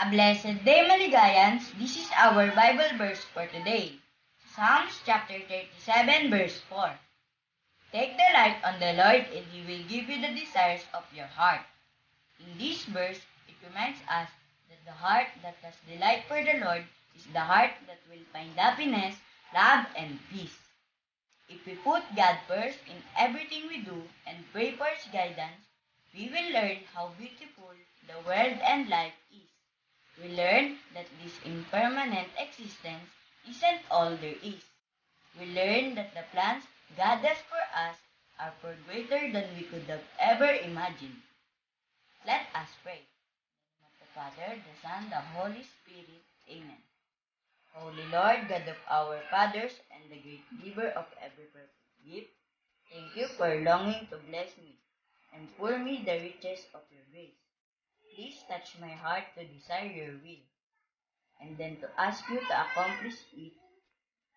A blessed day, Maligayans. This is our Bible verse for today. Psalms chapter 37, verse 4. Take delight on the Lord, and He will give you the desires of your heart. In this verse, it reminds us that the heart that has delight for the Lord is the heart that will find happiness, love, and peace. If we put God first in everything we do and pray for His guidance, we will learn how beautiful the world and life is. We learn that this impermanent existence isn't all there is. We learn that the plans God has for us are far greater than we could have ever imagined. Let us pray. In the name of the Father, the Son, the Holy Spirit. Amen. Holy Lord, God of our fathers and the great giver of every perfect gift, thank you for longing to bless me and pour me the riches of your grace. Please touch my heart to desire your will, and then to ask you to accomplish it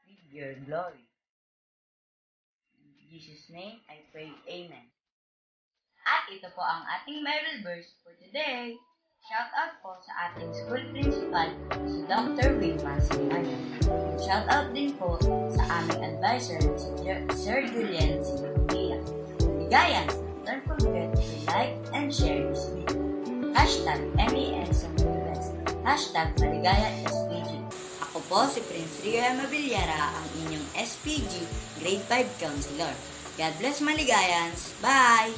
with your glory. In Jesus' name, I pray, Amen. At ito po ang ating Bible verse for today. Shout out po sa ating school principal, si Dr. Wilma Sinayan. Shout out din po sa aming advisor, si Sir Julian Sinayan. Maligayans, don't forget to like and share this video. #MESMUS, #MaligayaSPG. Ako po si Prince Rio Mabilyara, ang inyong SPG Grade 5 Counselor. God bless Maligayans. Bye!